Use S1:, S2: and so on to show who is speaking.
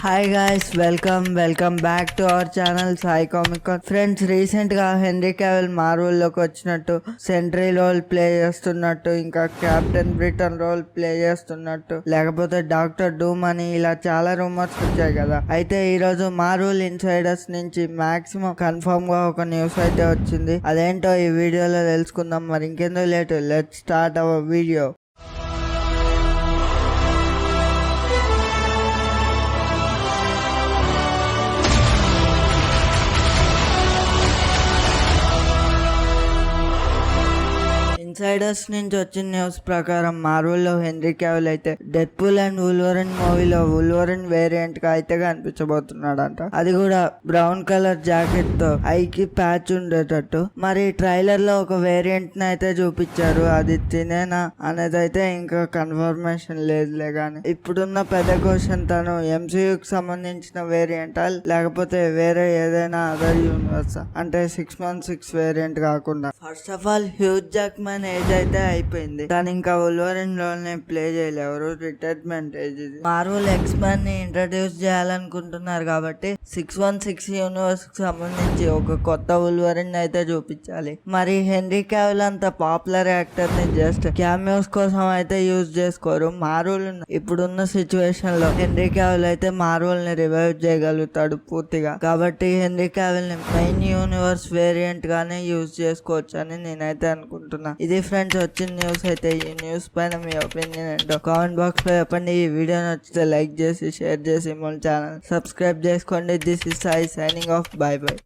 S1: Hi guys, welcome back to our channel Sai comic. Friends, recent గా henry Cavill Marvel లోకి వచ్చినట్టు, sentry role play చేస్తున్నట్టు, ఇంకా captain Britain role play చేస్తున్నట్టు, లేకపోతే డాక్టర్ డూమ్ అని ఇలా చాలా రూమర్స్ వచ్చాయి కదా. అయితే ఈ రోజు మార్వెల్ ఇన్సైడర్స్ నుంచి మాక్సిమం కన్ఫర్మ్ గా ఒక న్యూస్ అయితే వచ్చింది. అదేంటో ఈ వీడియోలో తెలుసుకుందాం. మరి ఇంకెందుకు late, let's start our video. Insiders నుంచి వచ్చిన న్యూస్ ప్రకారం మార్వెల్ లో హెన్రీ క్యావిల్ అయితే డెడ్పూల్ అండ్ వుల్వరిన్ మూవీలో వుల్వరిన్ వేరియంట్ గా అయితే కనిపించబోతున్నాడంట. అది కూడా బ్రౌన్ కలర్ జాకెట్ తో ఐకి ప్యాచ్ ఉండేటట్టు. మరి ట్రైలర్ లో ఒక వేరియంట్ ని అయితే చూపించారు. అది తినేనా అనేది అయితే ఇంకా కన్ఫర్మేషన్ లేదులే గాని, ఇప్పుడున్న పెద్ద క్వశ్చన్ తను ఎంసీయూకి సంబంధించిన వేరియంటా లేకపోతే వేరే ఏదైనా అదర్ యూనివర్స్, అంటే 616 వేరియంట్ కాకుండా. First of all huge Jackman age అయితే అయిపోయింది, కానీ ఇంకా వుల్వరిన్ లోనే ప్లే చేయలేరు. రిటైర్మెంట్ ఏజ్ ఇది. మార్వెల్ ఎక్స్-మెన్ ని ఇంట్రడ్యూస్ చేయాలనుకుంటున్నారు కాబట్టి 616 యూనివర్స్ కి సంబంధించి ఒక కొత్త వుల్వరిన్ అయితే చూపించాలి. మరి హెన్రీ క్యావిల్ అంత పాపులర్ యాక్టర్ ని జస్ట్ క్యామియోస్ కోసం అయితే యూజ్ చేసుకోరు. మార్వెల్ ఇప్పుడున్న సిచ్యువేషన్ లో హెన్రీ క్యావిల్ అయితే మార్వెల్ ని రివైవ్ చేయగలుగుతాడు పూర్తిగా. కాబట్టి హెన్రీ క్యావిల్ ని మెయిన్ యూనివర్స్ వేరియంట్ గానే యూజ్ చేసుకోవచ్చు అని నేనైతే అనుకుంటున్నా. ఇది ఫ్రెండ్స్ వచ్చిన న్యూస్. అయితే ఈ న్యూస్ పైన మీ ఒపీనియన్ ఏంటో కామెంట్ బాక్స్ లో చెప్పండి. ఈ వీడియో నచ్చితే లైక్ చేసి షేర్ చేసి మన ఛానల్ సబ్స్క్రైబ్ చేసుకోండి. This is Sai signing off. By by.